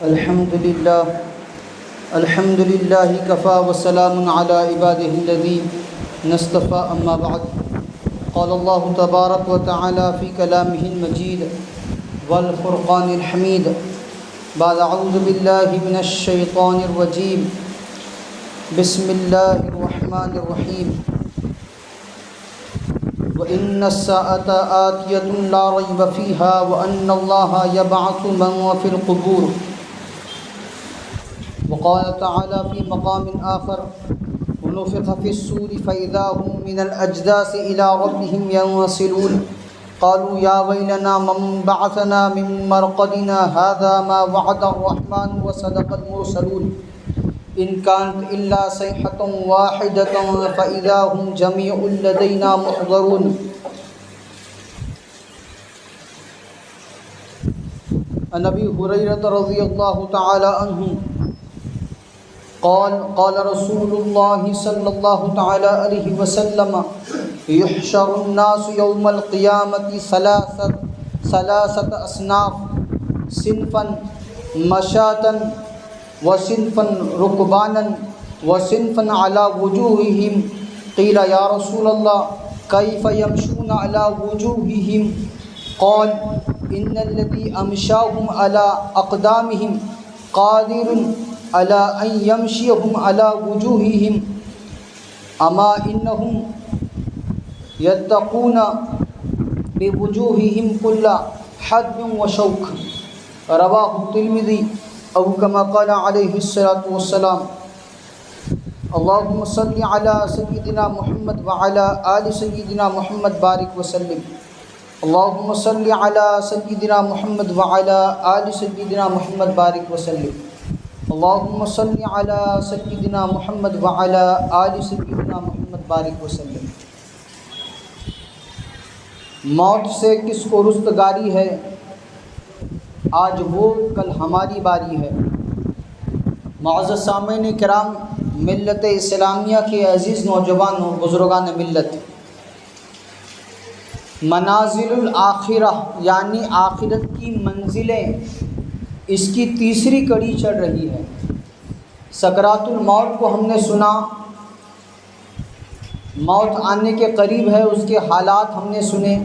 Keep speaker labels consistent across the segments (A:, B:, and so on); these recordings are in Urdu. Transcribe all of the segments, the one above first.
A: الحمد لله كفى وسلام على عباده الذين اصطفى أما بعد. قال الله تبارك وتعالى في كلامه المجيد والفرقان الحميد بعد أعوذ بالله من الشيطان الرجيم. بسم الله الرحمن الرحيم. وإن الساعة آتية لا ريب فيها وأن الله يبعث من في القبور. وقال تعالى في مقام آخر: ونفخ في الصور فإذا هم من الأجداث إلى ربهم ينسلون. قالوا يا ويلنا من بعثنا من مرقدنا هذا ما وعد الرحمن وصدق المرسلون. إن كانت إلا صيحة واحدة فإذا هم جميع لدينا محضرون. عن أبي هريرة رضي الله تعالى عنه قال رسول الله صلى الله تعالى عليه وسلم: يحشر الناس يوم القيامة ثلاثة أصناف: صنفا مشاة وصنفا ركبانا وصنفا على وجوههم. قيل يا رسول الله كيف يمشون على وجوههم؟ قال: إن الذي أمشاهم على أقدامهم قادر على أن يمشيهم على وجوههم. أما إنهم يتقون بوجوههم كل حدب وشوك. رواه الترمذي أو كما قال عليه الصلاة والسلام. اللهم صل على سيدنا محمد وعلى آل سيدنا محمد بارك وسلم. اللهم صل على سيدنا محمد وعلى آل سيدنا محمد بارك وسلم. اللهم صل على سيدنا محمد وعلى آل سيدنا محمد بارک وسلم. موت سے کس کو رستگاری ہے؟ آج وہ کل ہماری باری ہے. معزز سامعین کرام، ملت اسلامیہ کے عزیز نوجوانوں، بزرگان ملت، منازل الآخرہ یعنی آخرت کی منزلیں، اس کی تیسری کڑی چڑھ رہی ہے. سکرات الموت کو ہم نے سنا، موت آنے کے قریب ہے، اس کے حالات ہم نے سنے.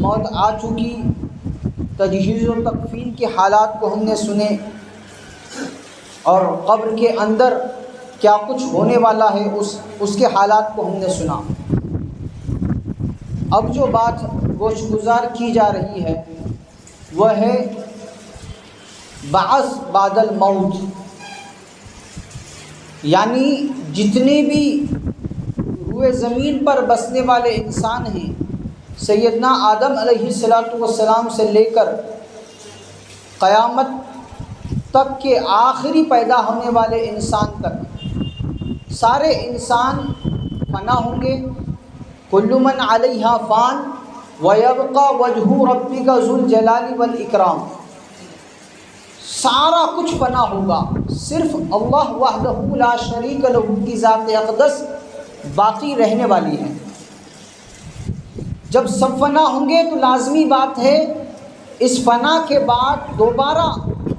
A: موت آ چکی، تجہیز و تکفین کے حالات کو ہم نے سنے، اور قبر کے اندر کیا کچھ ہونے والا ہے اس کے حالات کو ہم نے سنا. اب جو بات گوش گزار کی جا رہی ہے وہ ہے بعث بعد الموت. یعنی جتنے بھی روئے زمین پر بسنے والے انسان ہیں، سیدنا آدم علیہ السلام سے لے کر قیامت تک کے آخری پیدا ہونے والے انسان تک، سارے انسان فنا ہوں گے. کل من علیہا فان ویبقى وجہ ربک ذو الجلال والاکرام. سارا کچھ فنا ہوگا، صرف اللہ وحدہ لا شریک لہ کی ذات اقدس باقی رہنے والی ہے. جب سب فنا ہوں گے تو لازمی بات ہے اس فنا کے بعد دوبارہ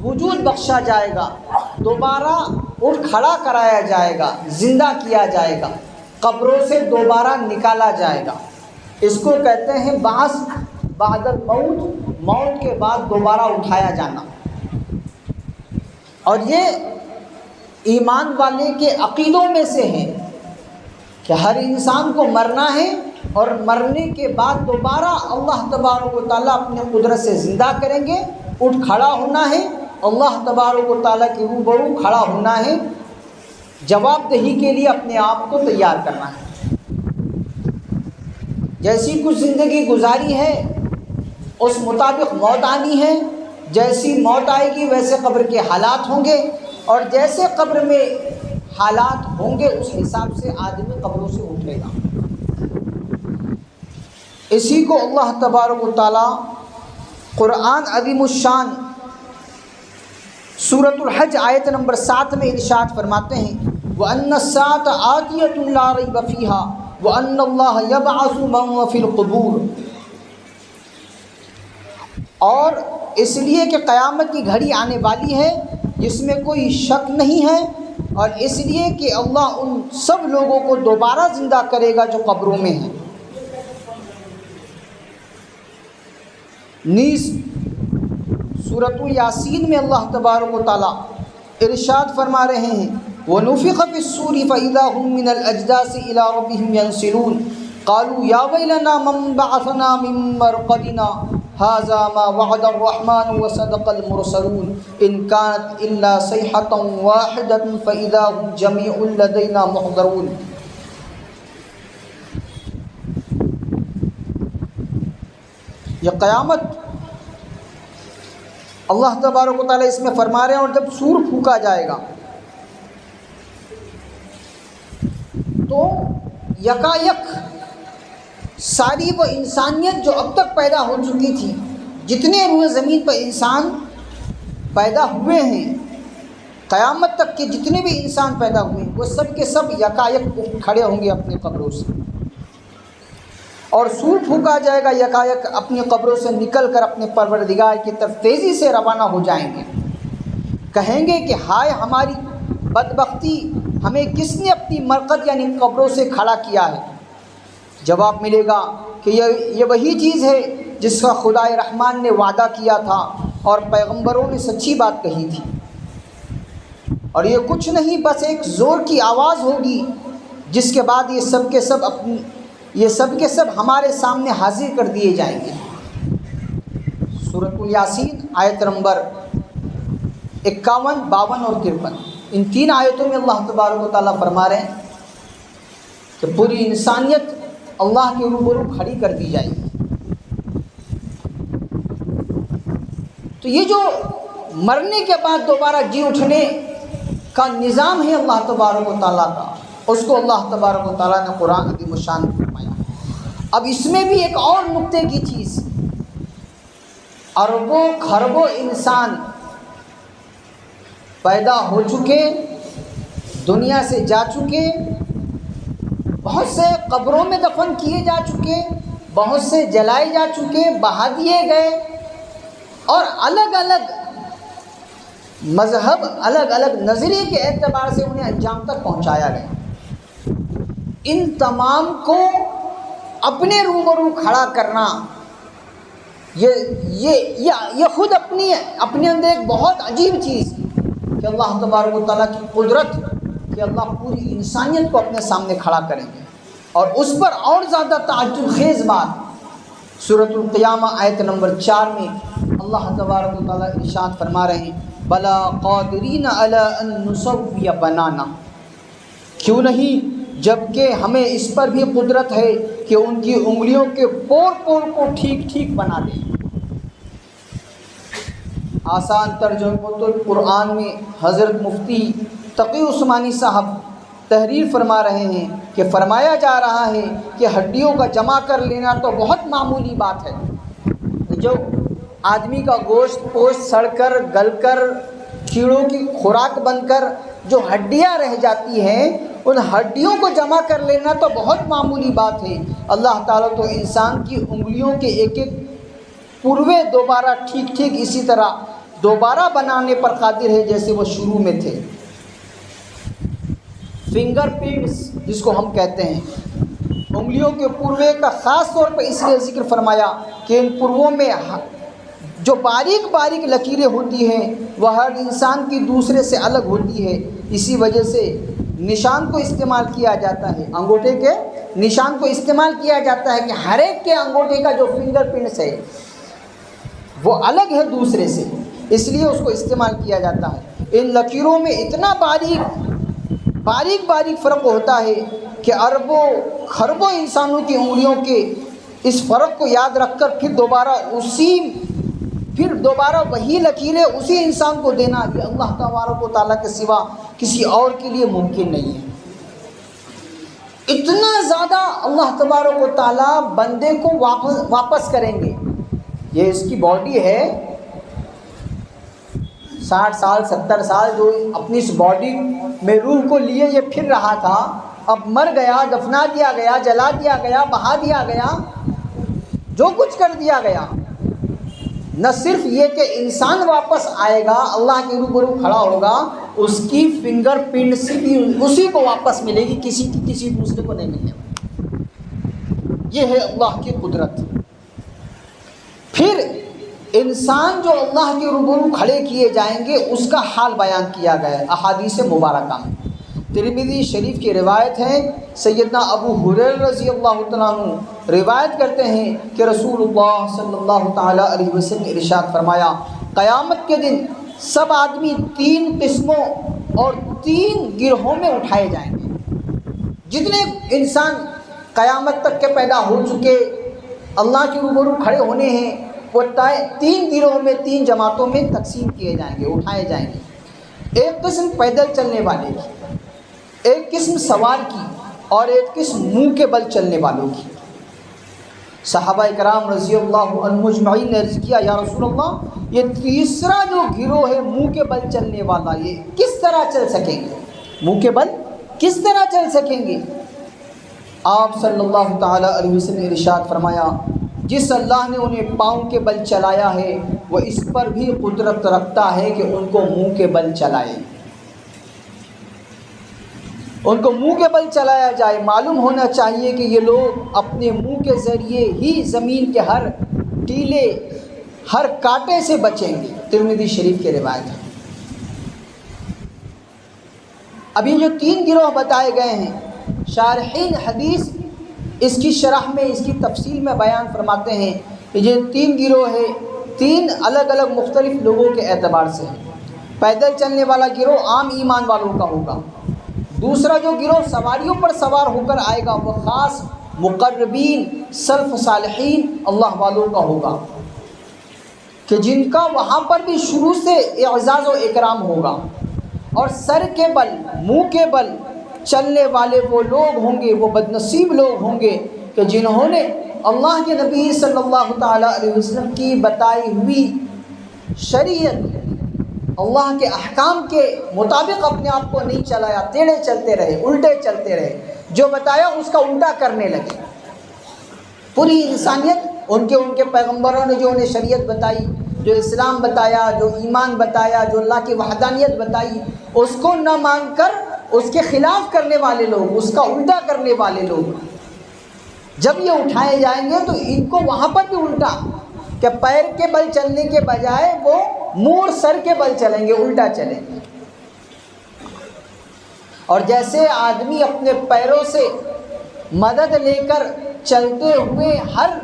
A: وجود بخشا جائے گا، دوبارہ اٹھ کھڑا کرایا جائے گا، زندہ کیا جائے گا، قبروں سے دوبارہ نکالا جائے گا. اس کو کہتے ہیں بعث بعد الموت، موت کے بعد دوبارہ اٹھایا جانا. اور یہ ایمان والے کے عقیدوں میں سے ہے کہ ہر انسان کو مرنا ہے، اور مرنے کے بعد دوبارہ اللہ تبارک و تعالیٰ اپنے قدرت سے زندہ کریں گے. اٹھ کھڑا ہونا ہے، اللہ تبارک و تعالیٰ کے روبرو کھڑا ہونا ہے، جواب دہی کے لیے اپنے آپ کو تیار کرنا ہے. جیسی کچھ زندگی گزاری ہے اس مطابق موت آنی ہے. جیسی موت آئے گی ویسے قبر کے حالات ہوں گے، اور جیسے قبر میں حالات ہوں گے اس حساب سے آدمی قبروں سے اٹھے گا. اسی کو اللہ تبارک و تعالیٰ قرآن عظیم الشان سورۃ الحج آیت نمبر 7 میں ارشاد فرماتے ہیں: وَأَنَّ السَّاعَةَ آتِيَةٌ لَا رَيْبَ فِيهَا وَأَنَّ اللَّهَ يَبْعَثُ مَن فِي الْقُبُورِ. اور اس لیے کہ قیامت کی گھڑی آنے والی ہے جس میں کوئی شک نہیں ہے، اور اس لیے کہ اللہ ان سب لوگوں کو دوبارہ زندہ کرے گا جو قبروں میں ہیں۔ نیز سورۃ یاسین میں اللہ تبارک و تعالیٰ ارشاد فرما رہے ہیں وَنُفِخَ فِي الصُّورِ فَإِذَا هُم مِّنَ الْأَجْدَاثِ إِلَىٰ رَبِّهِمْ يَنسِلُونَ قَالُوا يَا وَيْلَنَا مَن بَعَثَنَا مِن مَّرْقَدِنَا هَٰذَا مَا وَعَدَ الرَّحْمَٰنُ وَصَدَقَ الْمُرْسَلُونَ إِن كَانَتْ إِلَّا صَيْحَةً وَاحِدَةً فَإِذَا هُمْ جَمِيعٌ لَّدَيْنَا مُحْضَرُونَ۔ یہ قیامت اللہ تبارک و تعالیٰ اس میں فرما رہے ہیں، اور جب سور پھونکا جائے گا تو یکایک ساری وہ انسانیت جو اب تک پیدا ہو چکی تھی، جتنے روئے زمین پر انسان پیدا ہوئے ہیں، قیامت تک کے جتنے بھی انسان پیدا ہوئے ہیں، وہ سب کے سب یکایک کھڑے ہوں گے اپنی قبروں سے، اور سور پھونکا جائے گا، یکایک اپنی قبروں سے نکل کر اپنے پروردگار کی طرف تیزی سے روانہ ہو جائیں گے۔ کہیں گے کہ ہائے ہماری بدبختی، ہمیں کس نے اپنی مرقد یعنی قبروں سے کھڑا کیا ہے؟ جواب ملے گا کہ یہ وہی چیز ہے جس کا خدائے رحمان نے وعدہ کیا تھا اور پیغمبروں نے سچی بات کہی تھی، اور یہ کچھ نہیں بس ایک زور کی آواز ہوگی جس کے بعد یہ سب کے سب ہمارے سامنے حاضر کر دیے جائیں گے۔ سورۃ یاسین آیت نمبر 51، 52 اور 53، ان 3 آیتوں میں اللہ تبارک و تعالیٰ فرما رہے ہیں کہ پوری انسانیت اللہ کے روبرو کھڑی کر دی جائے گی۔ تو یہ جو مرنے کے بعد دوبارہ جی اٹھنے کا نظام ہے اللہ تبارک و تعالیٰ کا، اس کو اللہ تبارک و تعالیٰ نے قرآن عظیم الشان میں فرمایا۔ اب اس میں بھی ایک اور نقطے کی چیز، اربوں خربوں انسان پیدا ہو چکے، دنیا سے جا چکے، بہت سے قبروں میں دفن کیے جا چکے، بہت سے جلائے جا چکے، بہا دیے گئے، اور الگ الگ مذہب، الگ الگ نظریے کے اعتبار سے انہیں انجام تک پہنچایا گیا۔ ان تمام کو اپنے روبرو کھڑا کرنا، یہ خود اپنے اندر ایک بہت عجیب چیز کہ اللہ تبارک و تعالیٰ کی قدرت کہ اللہ پوری انسانیت کو اپنے سامنے کھڑا کریں گے۔ اور اس پر اور زیادہ تعجب خیز بات سورۃ القیامہ آیت نمبر 4 میں اللہ تبارک و تعالیٰ ارشاد فرما رہے ہیں بلا قادرین علی ان نسوی بنانا، کیوں نہیں جبکہ ہمیں اس پر بھی قدرت ہے کہ ان کی انگلیوں کے پور پور کو ٹھیک ٹھیک بنا دیں۔ آسان ترجمہ القرآن میں حضرت مفتی تقی عثمانی صاحب تحریر فرما رہے ہیں کہ فرمایا جا رہا ہے کہ ہڈیوں کا جمع کر لینا تو بہت معمولی بات ہے، جو آدمی کا گوشت پوشت سڑ کر گل کر کیڑوں کی خوراک بن کر جو ہڈیاں رہ جاتی ہیں، ان ہڈیوں کو جمع کر لینا تو بہت معمولی بات ہے۔ اللہ تعالیٰ تو انسان کی انگلیوں کے ایک ایک پروے دوبارہ ٹھیک ٹھیک اسی طرح دوبارہ بنانے پر قادر ہے جیسے وہ شروع میں تھے۔ فنگر پرنٹس جس کو ہم کہتے ہیں، انگلیوں کے پروے کا خاص طور پر اس لیے ذکر فرمایا کہ ان پرووں میں جو باریک باریک لکیریں ہوتی ہیں وہ ہر انسان کی دوسرے سے الگ ہوتی ہے، اسی وجہ سے نشان کو استعمال کیا جاتا ہے، انگوٹھے کے نشان کو استعمال کیا جاتا ہے کہ ہر ایک کے انگوٹھے کا جو فنگر پرنٹس ہے وہ الگ ہے دوسرے سے، اس لیے اس کو استعمال کیا جاتا ہے۔ ان لکیروں میں اتنا باریک باریک فرق ہوتا ہے کہ اربوں خربوں انسانوں کی انگلیوں کے اس فرق کو یاد رکھ کر پھر دوبارہ وہی لکیریں اسی انسان کو دینا، یہ اللہ تبارک و تعالیٰ کے سوا کسی اور کے لیے ممکن نہیں ہے۔ اتنا زیادہ اللہ تبارک و تعالیٰ بندے کو واپس کریں گے۔ یہ اس کی باڈی ہے 60 سال 70 سال جو اپنی اس باڈی میں روح کو لیے یہ پھر رہا تھا، اب مر گیا، دفنا دیا گیا، جلا دیا گیا، بہا دیا گیا، جو کچھ کر دیا گیا، نہ صرف یہ کہ انسان واپس آئے گا اللہ کے روبرو کھڑا ہوگا، اس کی فنگر پرنٹ سے بھی اسی کو واپس ملے گی، کسی دوسرے کو نہیں ملنے والی۔ یہ ہے اللہ کی قدرت۔ پھر انسان جو اللہ کے روبرو کھڑے کیے جائیں گے اس کا حال بیان کیا گیا ہے احادیث مبارکہ میں۔ ترمذی شریف کی روایت ہے، سیدنا ابو ہریرہ رضی اللہ تعالیٰ عنہ روایت کرتے ہیں کہ رسول اللہ صلی اللہ تعالیٰ علیہ وسلم نے ارشاد فرمایا، قیامت کے دن سب آدمی 3 قسموں اور 3 گروہوں میں اٹھائے جائیں گے۔ جتنے انسان قیامت تک کے پیدا ہو چکے اللہ کے روبرو کھڑے ہونے ہیں، وہ 3 گروہوں میں 3 جماعتوں میں تقسیم کیے جائیں گے، اٹھائے جائیں گے۔ ایک قسم پیدل چلنے والے کی، ایک قسم سوار کی، اور ایک قسم منہ کے بل چلنے والوں کی۔ صحابہ کرام رضی اللہ عنہم اجمعین نے عرض کیا، یا رسول اللہ، یہ تیسرا جو گروہ ہے منہ کے بل چلنے والا، یہ کس طرح چل سکیں گے؟ منہ کے بل کس طرح چل سکیں گے؟ آپ صلی اللہ تعالیٰ علیہ وسلم نے ارشاد فرمایا، جس اللہ نے انہیں پاؤں کے بل چلایا ہے وہ اس پر بھی قدرت رکھتا ہے کہ ان کو منہ کے بل چلائے، ان کو منہ کے بل چلایا جائے۔ معلوم ہونا چاہیے کہ یہ لوگ اپنے منہ کے ذریعے ہی زمین کے ہر ٹیلے، ہر کانٹے سے بچیں گے۔ ترمذی شریف کی روایت ہے۔ ابھی جو 3 گروہ بتائے گئے ہیں، شارحین حدیث اس کی شرح میں، اس کی تفصیل میں بیان فرماتے ہیں کہ یہ 3 گروہ ہے، 3 الگ الگ مختلف لوگوں کے اعتبار سے ہیں۔ پیدل چلنے والا گروہ عام ایمان والوں کا ہوگا۔ دوسرا جو گروہ سواریوں پر سوار ہو کر آئے گا وہ خاص مقربین، سلف صالحین اللہ والوں کا ہوگا، کہ جن کا وہاں پر بھی شروع سے اعزاز و اکرام ہوگا۔ اور سر کے بل، منہ کے بل چلنے والے وہ لوگ ہوں گے، وہ بدنصیب لوگ ہوں گے کہ جنہوں نے اللہ کے نبی صلی اللہ تعالیٰ علیہ وسلم کی بتائی ہوئی شریعت، اللہ کے احکام کے مطابق اپنے آپ کو نہیں چلایا، ٹیڑھے چلتے رہے، الٹے چلتے رہے، جو بتایا اس کا الٹا کرنے لگے۔ پوری انسانیت ان کے پیغمبروں نے جو انہیں شریعت بتائی، جو اسلام بتایا، جو ایمان بتایا، جو اللہ کی وحدانیت بتائی، اس کو نہ مان کر اس کے خلاف کرنے والے لوگ، اس کا الٹا کرنے والے لوگ جب یہ اٹھائے جائیں گے تو ان کو وہاں پر بھی الٹا، کہ پیر کے بل چلنے کے بجائے وہ منہ اور سر کے بل چلیں گے، الٹا چلیں گے۔ اور جیسے آدمی اپنے پیروں سے مدد لے کر چلتے ہوئے ہر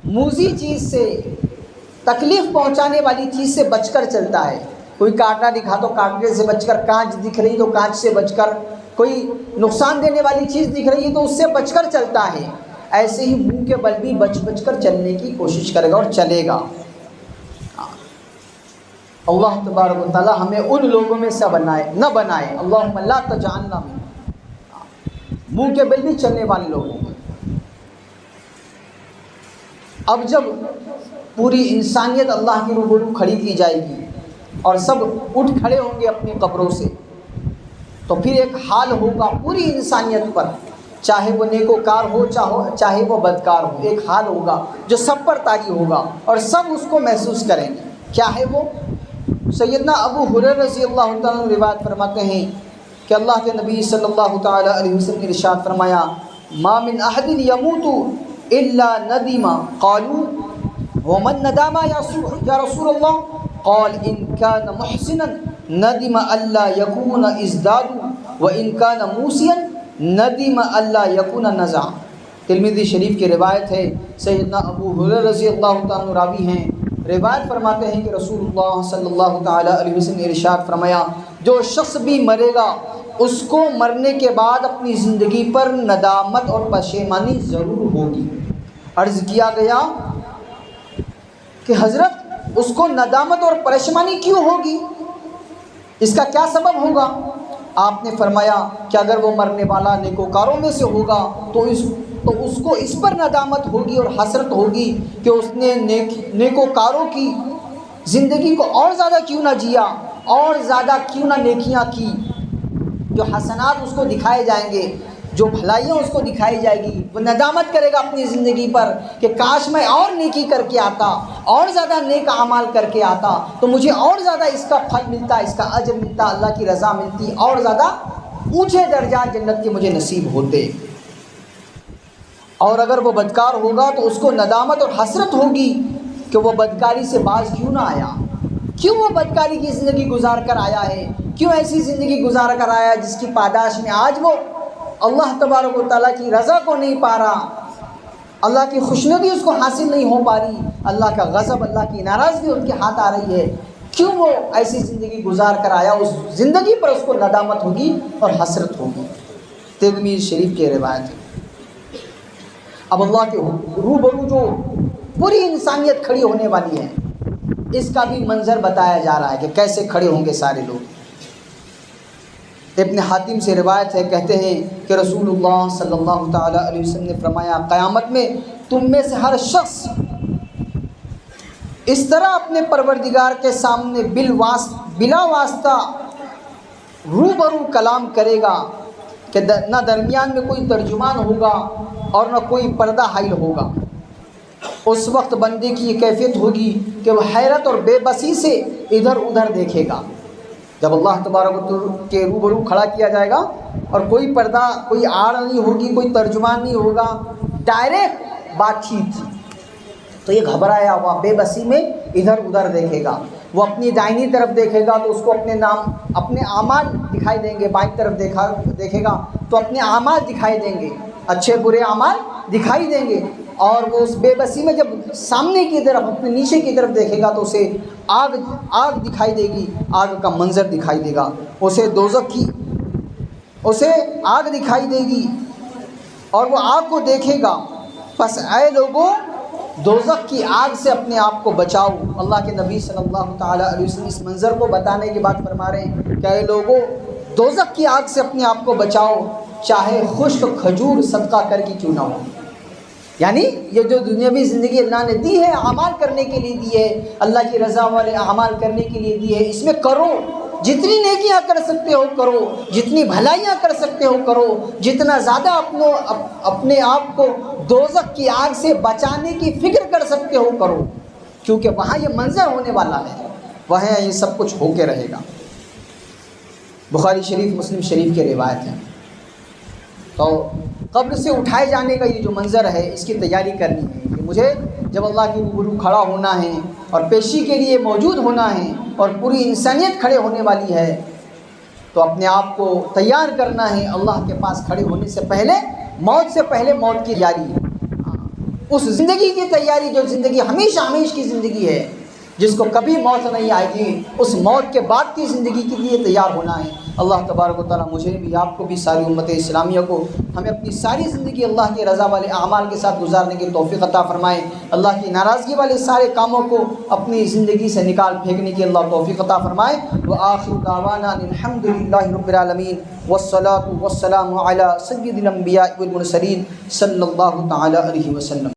A: موذی چیز سے، تکلیف پہنچانے والی چیز سے بچ کر چلتا ہے، کوئی کانٹا دکھا تو کانٹے سے بچ کر، کانچ دکھ رہی تو کانچ سے بچ کر، کوئی نقصان دینے والی چیز دکھ رہی ہے تو اس سے بچ کر چلتا ہے، ایسے ہی منہ کے بل بھی بچ کر چلنے کی کوشش کرے گا اور چلے گا۔ اللہ تبارک و تعالی ہمیں ان لوگوں میں سے نہ بنائے، اللہم لا تجعلنا منہم، منہ کے بل بھی چلنے والے لوگوں میں۔ اب جب پوری انسانیت اللہ کے روبرو کھڑی کی جائے گی اور سب اٹھ کھڑے ہوں گے اپنی قبروں سے، تو پھر ایک حال ہوگا پوری انسانیت پر، چاہے وہ نیکوکار ہو چاہے وہ بدکار ہو، ایک حال ہوگا جو سب پر طاری ہوگا اور سب اس کو محسوس کریں گے۔ کیا ہے وہ؟ سیدنا ابو ہریرہ رضی اللہ تعالیٰ عنہ روایت فرماتے ہیں کہ اللہ کے نبی صلی اللہ تعالیٰ علیہ وسلم نے ارشاد فرمایا، ما من احد یموت الا ندم، قالوا ومن ندم یا رسول اللہ؟ قال ان كان محسنا ندم الا يكون ازداد وان كان موسیا ندم الا يكون نزع۔ ترمذی شریف کی روایت ہے، سیدنا ابو ہریرہ رضی اللہ تعالیٰ عنہ راوی ہیں، روایت فرماتے ہیں کہ رسول اللہ صلی اللہ تعالیٰ علیہ وسلم نے ارشاد فرمایا، جو شخص بھی مرے گا اس کو مرنے کے بعد اپنی زندگی پر ندامت اور پشیمانی ضرور ہوگی۔ عرض کیا گیا کہ حضرت اس کو ندامت اور پریشانی کیوں ہوگی؟ اس کا کیا سبب ہوگا؟ آپ نے فرمایا کہ اگر وہ مرنے والا نیکوکاروں میں سے ہوگا تو اس کو اس پر ندامت ہوگی اور حسرت ہوگی کہ اس نے نیکوکاروں کی زندگی کو اور زیادہ کیوں نہ جیا، اور زیادہ کیوں نہ نیکیاں کی۔ جو حسنات اس کو دکھائے جائیں گے، جو بھلائیاں اس کو دکھائی جائے گی، وہ ندامت کرے گا اپنی زندگی پر کہ کاش میں اور نیکی کر کے آتا، اور زیادہ نیک اعمال کر کے آتا تو مجھے اور زیادہ اس کا پھل ملتا، اس کا اجر ملتا، اللہ کی رضا ملتی، اور زیادہ اونچے درجات جنت کے مجھے نصیب ہوتے۔ اور اگر وہ بدکار ہوگا تو اس کو ندامت اور حسرت ہوگی کہ وہ بدکاری سے باز کیوں نہ آیا، کیوں وہ بدکاری کی زندگی گزار کر آیا ہے، کیوں ایسی زندگی گزار کر آیا جس کی پاداش میں آج وہ اللہ تبارک و تعالیٰ کی رضا کو نہیں پا رہا، اللہ کی خوشنودی اس کو حاصل نہیں ہو پا رہی، اللہ کا غضب، اللہ کی ناراضگی ان کے ہاتھ آ رہی ہے، کیوں وہ ایسی زندگی گزار کر آیا؟ اس زندگی پر اس کو ندامت ہوگی اور حسرت ہوگی۔ ترمذی شریف کی روایت ہے۔ اب اللہ کے روبرو جو پوری انسانیت کھڑی ہونے والی ہے، اس کا بھی منظر بتایا جا رہا ہے کہ کیسے کھڑے ہوں گے سارے لوگ۔ ابن حاتم سے روایت ہے، کہتے ہیں کہ رسول اللہ صلی اللہ تعالیٰ علیہ وسلم نے فرمایا، قیامت میں تم میں سے ہر شخص اس طرح اپنے پروردگار کے سامنے بلا واسطہ روبرو کلام کرے گا کہ نہ درمیان میں کوئی ترجمان ہوگا اور نہ کوئی پردہ حائل ہوگا۔ اس وقت بندے کی یہ کیفیت ہوگی کہ وہ حیرت اور بے بسی سے ادھر ادھر دیکھے گا۔ جب اللہ تبارک و تعالیٰ کے روبرو کھڑا کیا جائے گا اور کوئی پردہ، کوئی آڑ نہیں ہوگی، کوئی ترجمان نہیں ہوگا، ڈائریکٹ بات چیت، تو یہ گھبرایا ہوا بے بسی میں ادھر ادھر دیکھے گا۔ وہ اپنی دائنی طرف دیکھے گا تو اس کو اپنے اعمال دکھائی دیں گے، بائیں طرف دیکھے گا تو اپنے اعمال دکھائی دیں گے، اچھے برے اعمال دکھائی دیں گے، اور وہ اس بے بسی میں جب سامنے کی طرف، اپنے نیچے کی طرف دیکھے گا تو اسے آگ دکھائی دے گی، آگ کا منظر دکھائی دے گا، اسے آگ دکھائی دے گی اور وہ آگ کو دیکھے گا۔ پس اے لوگوں، دوزخ کی آگ سے اپنے آپ کو بچاؤ۔ اللہ کے نبی صلی اللہ تعالیٰ علیہ وسلم اس منظر کو بتانے کے بعد فرما رہے ہیں کہ اے لوگوں، دوزخ کی آگ سے اپنے آپ کو بچاؤ، چاہے خشک کھجور صدقہ کر کے کیوں نہ ہو۔ یعنی یہ جو دنیاوی زندگی اللہ نے دی ہے، اعمال کرنے کے لیے دی ہے، اللہ کی رضا والے اعمال کرنے کے لیے دی ہے، اس میں کرو، جتنی نیکیاں کر سکتے ہو کرو، جتنی بھلائیاں کر سکتے ہو کرو، جتنا زیادہ اپنے آپ کو دوزخ کی آگ سے بچانے کی فکر کر سکتے ہو کرو، کیونکہ وہاں یہ منظر ہونے والا ہے، وہاں یہ سب کچھ ہو کے رہے گا۔ بخاری شریف، مسلم شریف کی روایت ہے۔ تو قبر سے اٹھائے جانے کا یہ جو منظر ہے، اس کی تیاری کرنی ہے کہ مجھے جب اللہ کے روبرو کھڑا ہونا ہے اور پیشی کے لیے موجود ہونا ہے اور پوری انسانیت کھڑے ہونے والی ہے، تو اپنے آپ کو تیار کرنا ہے اللہ کے پاس کھڑے ہونے سے پہلے، موت سے پہلے موت کی تیاری، اس زندگی کی تیاری جو زندگی ہمیشہ ہمیشہ کی زندگی ہے، جس کو کبھی موت نہیں آئے گی، اس موت کے بعد کی زندگی کے لیے تیار ہونا ہے۔ اللہ تبارک و تعالیٰ مجھے بھی، آپ کو بھی، ساری امت اسلامیہ کو، ہمیں اپنی ساری زندگی اللہ کی رضا والے اعمال کے ساتھ گزارنے کی توفیق عطا فرمائے، اللہ کی ناراضگی والے سارے کاموں کو اپنی زندگی سے نکال پھینکنے کی اللہ توفیق عطا فرمائے۔ وآخر دعوانا الحمد للہ رب العالمین، والصلاة والسلام علی سید الانبیاء والمرسلین صلی اللہ تعالی علیہ وسلم۔